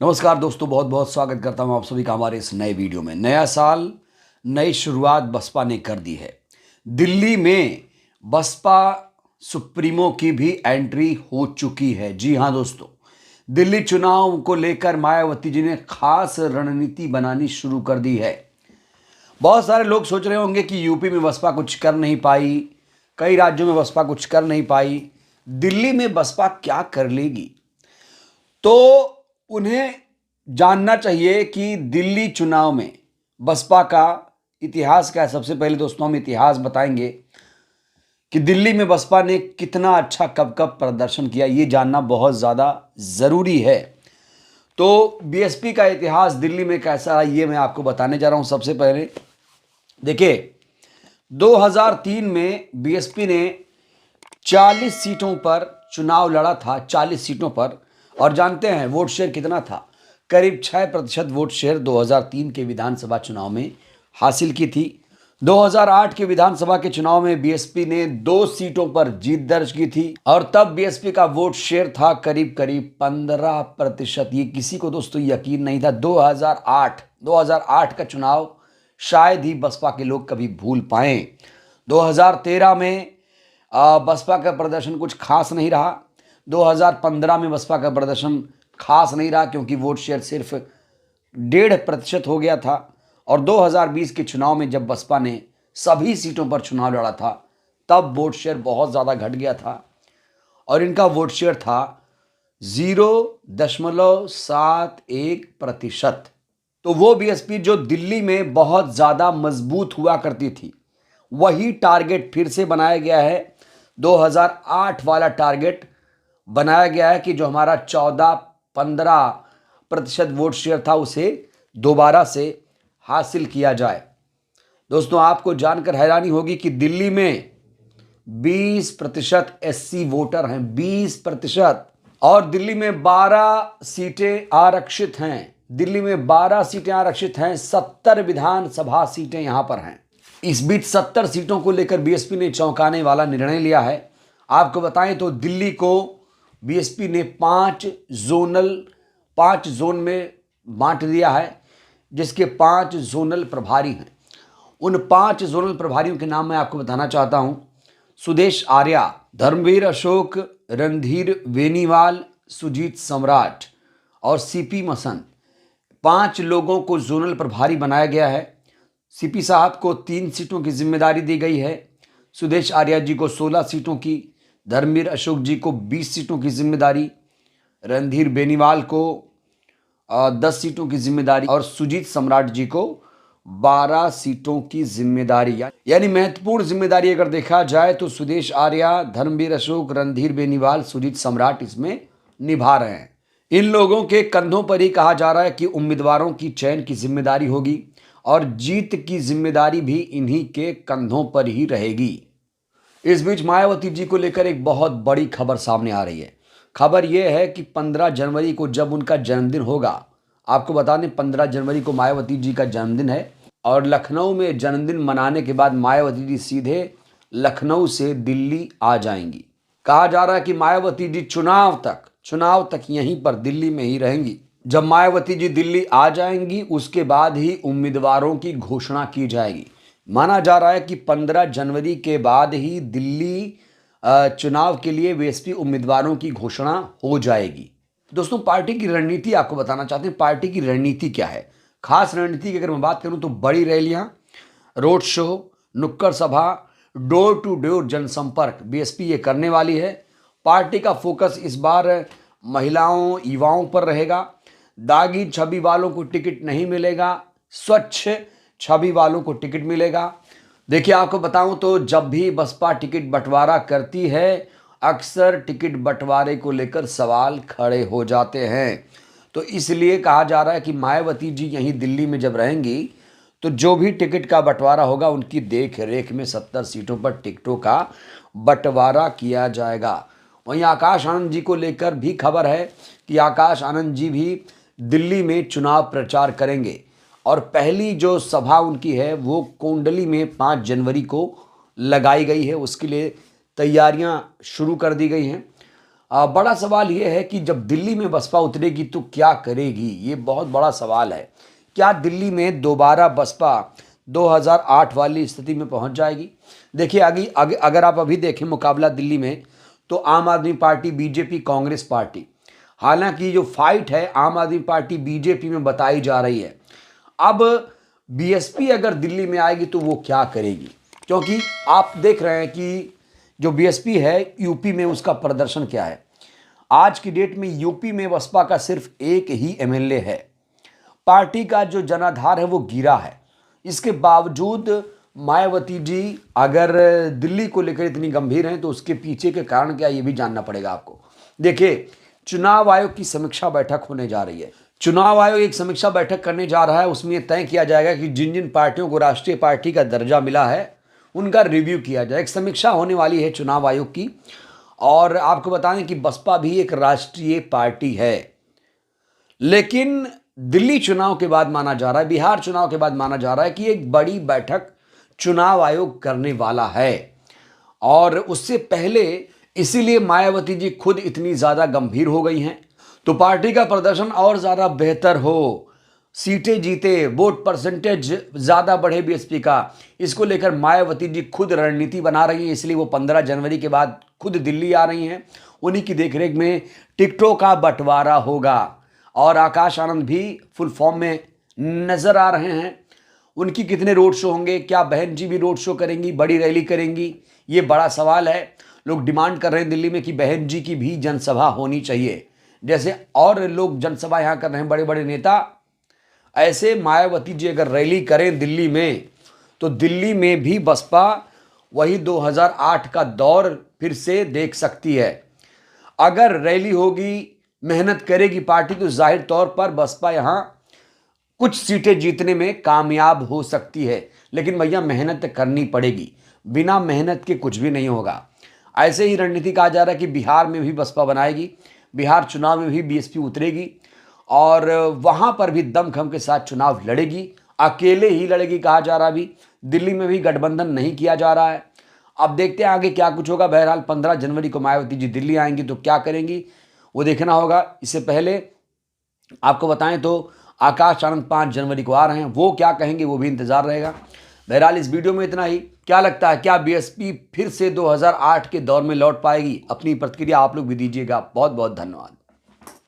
नमस्कार दोस्तों, बहुत बहुत स्वागत करता हूं आप सभी का हमारे इस नए वीडियो में। नया साल, नई शुरुआत बसपा ने कर दी है। दिल्ली में बसपा सुप्रीमो की भी एंट्री हो चुकी है। जी हां दोस्तों, दिल्ली चुनाव को लेकर मायावती जी ने खास रणनीति बनानी शुरू कर दी है। बहुत सारे लोग सोच रहे होंगे कि यूपी में बसपा कुछ कर नहीं पाई, कई राज्यों में बसपा कुछ कर नहीं पाई, दिल्ली में बसपा क्या कर लेगी। तो उन्हें जानना चाहिए कि दिल्ली चुनाव में बसपा का इतिहास क्या है। सबसे पहले दोस्तों हम इतिहास बताएंगे कि दिल्ली में बसपा ने कितना अच्छा कब कब प्रदर्शन किया, ये जानना बहुत ज़्यादा ज़रूरी है। तो बीएसपी का इतिहास दिल्ली में कैसा रहा ये मैं आपको बताने जा रहा हूं। सबसे पहले देखिए, 2003 में बीएसपी ने 40 सीटों पर चुनाव लड़ा था, 40 सीटों पर। और जानते हैं वोट शेयर कितना था? करीब 6% वोट शेयर 2003 के विधानसभा चुनाव में हासिल की थी। 2008 के विधानसभा के चुनाव में बीएसपी ने 2 सीटों पर जीत दर्ज की थी और तब बीएसपी का वोट शेयर था करीब करीब 15%। ये किसी को दोस्तों यकीन नहीं था। 2008 का चुनाव शायद ही बसपा के लोग कभी भूल पाए। 2013 में बसपा का प्रदर्शन कुछ खास नहीं रहा। 2015 में बसपा का प्रदर्शन खास नहीं रहा क्योंकि वोट शेयर सिर्फ 1.5% हो गया था। और 2020 के चुनाव में जब बसपा ने सभी सीटों पर चुनाव लड़ा था तब वोट शेयर बहुत ज़्यादा घट गया था और इनका वोट शेयर था 0.71%। तो वो बीएसपी जो दिल्ली में बहुत ज़्यादा मजबूत हुआ करती थी, वही टारगेट फिर से बनाया गया है। 2008 वाला टारगेट बनाया गया है कि जो हमारा 14-15% वोट शेयर था उसे दोबारा से हासिल किया जाए। दोस्तों आपको जानकर हैरानी होगी कि दिल्ली में 20% एससी वोटर हैं, 20%। और दिल्ली में 12 सीटें आरक्षित हैं। दिल्ली में 12 सीटें आरक्षित हैं, 70 विधानसभा सीटें यहां पर हैं। इस बीच 70 सीटों को लेकर बीएसपी ने चौंकाने वाला निर्णय लिया है। आपको बताएं तो दिल्ली को बीएसपी ने 5 जोन में बांट दिया है, जिसके 5 जोनल प्रभारी हैं। उन 5 जोनल प्रभारियों के नाम मैं आपको बताना चाहता हूं। सुदेश आर्या, धर्मवीर अशोक, रणधीर बेनीवाल, सुजीत सम्राट और सीपी मसंद, 5 लोगों को जोनल प्रभारी बनाया गया है। सीपी साहब को 3 सीटों की जिम्मेदारी दी गई है, सुदेश आर्या जी को 16 सीटों की, धर्मवीर अशोक जी को 20 सीटों की जिम्मेदारी, रणधीर बेनीवाल को 10 सीटों की जिम्मेदारी और सुजीत सम्राट जी को 12 सीटों की जिम्मेदारी। यानी महत्वपूर्ण जिम्मेदारी अगर देखा जाए तो सुदेश आर्या, धर्मवीर अशोक, रणधीर बेनीवाल, सुजीत सम्राट इसमें निभा रहे हैं। इन लोगों के कंधों पर ही कहा जा रहा है कि उम्मीदवारों की चयन की जिम्मेदारी होगी और जीत की जिम्मेदारी भी इन्हीं के कंधों पर ही रहेगी। इस बीच मायावती जी को लेकर एक बहुत बड़ी खबर सामने आ रही है। खबर यह है कि 15 जनवरी को जब उनका जन्मदिन होगा, आपको बता दें 15 जनवरी को मायावती जी का जन्मदिन है और लखनऊ में जन्मदिन मनाने के बाद मायावती जी सीधे लखनऊ से दिल्ली आ जाएंगी। कहा जा रहा है कि मायावती जी चुनाव तक यहीं पर दिल्ली में ही रहेंगी। जब मायावती जी दिल्ली आ जाएंगी उसके बाद ही उम्मीदवारों की घोषणा की जाएगी। माना जा रहा है कि 15 जनवरी के बाद ही दिल्ली चुनाव के लिए बीएसपी उम्मीदवारों की घोषणा हो जाएगी। दोस्तों पार्टी की रणनीति आपको बताना चाहते हैं। पार्टी की रणनीति क्या है? खास रणनीति की अगर मैं बात करूं तो बड़ी रैलियां, रोड शो, नुक्कड़ सभा, डोर टू डोर जनसंपर्क बीएसपी ये करने वाली है। पार्टी का फोकस इस बार महिलाओं, युवाओं पर रहेगा। दागी छवि वालों को टिकट नहीं मिलेगा, स्वच्छ छवि वालों को टिकट मिलेगा। देखिए आपको बताऊं तो जब भी बसपा टिकट बंटवारा करती है अक्सर टिकट बंटवारे को लेकर सवाल खड़े हो जाते हैं। तो इसलिए कहा जा रहा है कि मायावती जी यहीं दिल्ली में जब रहेंगी तो जो भी टिकट का बंटवारा होगा उनकी देख रेख में 70 सीटों पर टिकटों का बंटवारा किया जाएगा। वहीं आकाश आनंद जी को लेकर भी खबर है कि आकाश आनंद जी भी दिल्ली में चुनाव प्रचार करेंगे और पहली जो सभा उनकी है वो कोंडली में 5 जनवरी को लगाई गई है। उसके लिए तैयारियां शुरू कर दी गई हैं। बड़ा सवाल ये है कि जब दिल्ली में बसपा उतरेगी तो क्या करेगी, ये बहुत बड़ा सवाल है। क्या दिल्ली में दोबारा बसपा 2008 वाली स्थिति में पहुंच जाएगी? देखिए अगर आप अभी देखें मुकाबला दिल्ली में, तो आम आदमी पार्टी, बीजेपी, कांग्रेस पार्टी, हालांकि जो फाइट है आम आदमी पार्टी बीजेपी में बताई जा रही है। अब बीएसपी अगर दिल्ली में आएगी तो वो क्या करेगी, क्योंकि आप देख रहे हैं कि जो बीएसपी है यूपी में उसका प्रदर्शन क्या है। आज की डेट में यूपी में बसपा का सिर्फ एक ही एमएलए है। पार्टी का जो जनाधार है वो गिरा है। इसके बावजूद मायावती जी अगर दिल्ली को लेकर इतनी गंभीर हैं तो उसके पीछे के कारण क्या, ये भी जानना पड़ेगा आपको। देखिए, चुनाव आयोग की समीक्षा बैठक होने जा रही है। चुनाव आयोग एक समीक्षा बैठक करने जा रहा है। उसमें तय किया जाएगा कि जिन जिन पार्टियों को राष्ट्रीय पार्टी का दर्जा मिला है उनका रिव्यू किया जाए। एक समीक्षा होने वाली है चुनाव आयोग की। और आपको बताएं कि बसपा भी एक राष्ट्रीय पार्टी है, लेकिन दिल्ली चुनाव के बाद माना जा रहा है, बिहार चुनाव के बाद माना जा रहा है कि एक बड़ी बैठक चुनाव आयोग करने वाला है। और उससे पहले इसीलिए मायावती जी खुद इतनी ज़्यादा गंभीर हो गई हैं, तो पार्टी का प्रदर्शन और ज़्यादा बेहतर हो, सीटें जीते, वोट परसेंटेज ज़्यादा बढ़े बीएसपी का, इसको लेकर मायावती जी खुद रणनीति बना रही हैं। इसलिए वो 15 जनवरी के बाद खुद दिल्ली आ रही हैं। उन्हीं की देखरेख में टिकटों का बंटवारा होगा और आकाश आनंद भी फुल फॉर्म में नज़र आ रहे हैं। उनकी कितने रोड शो होंगे, क्या बहन जी भी रोड शो करेंगी, बड़ी रैली करेंगी, ये बड़ा सवाल है। लोग डिमांड कर रहे हैं दिल्ली में कि बहन जी की भी जनसभा होनी चाहिए। जैसे और लोग जनसभा यहाँ कर रहे हैं बड़े बड़े नेता, ऐसे मायावती जी अगर रैली करें दिल्ली में तो दिल्ली में भी बसपा वही 2008 का दौर फिर से देख सकती है। अगर रैली होगी, मेहनत करेगी पार्टी, तो जाहिर तौर पर बसपा यहाँ कुछ सीटें जीतने में कामयाब हो सकती है। लेकिन भैया मेहनत करनी पड़ेगी, बिना मेहनत के कुछ भी नहीं होगा। ऐसे ही रणनीति कहा जा रहा है कि बिहार में भी बसपा बनाएगी, बिहार चुनाव में भी बीएसपी उतरेगी और वहां पर भी दमखम के साथ चुनाव लड़ेगी। अकेले ही लड़ेगी कहा जा रहा। अभी दिल्ली में भी गठबंधन नहीं किया जा रहा है। अब देखते हैं आगे क्या कुछ होगा। बहरहाल 15 जनवरी को मायावती जी दिल्ली आएंगी तो क्या करेंगी वो देखना होगा। इससे पहले आपको बताएं तो आकाश आनंद 5 जनवरी को आ रहे हैं, वो क्या कहेंगे वो भी इंतजार रहेगा। बहरहाल इस वीडियो में इतना ही। क्या लगता है, क्या बीएसपी फिर से 2008 के दौर में लौट पाएगी? अपनी प्रतिक्रिया आप लोग भी दीजिएगा। बहुत बहुत धन्यवाद।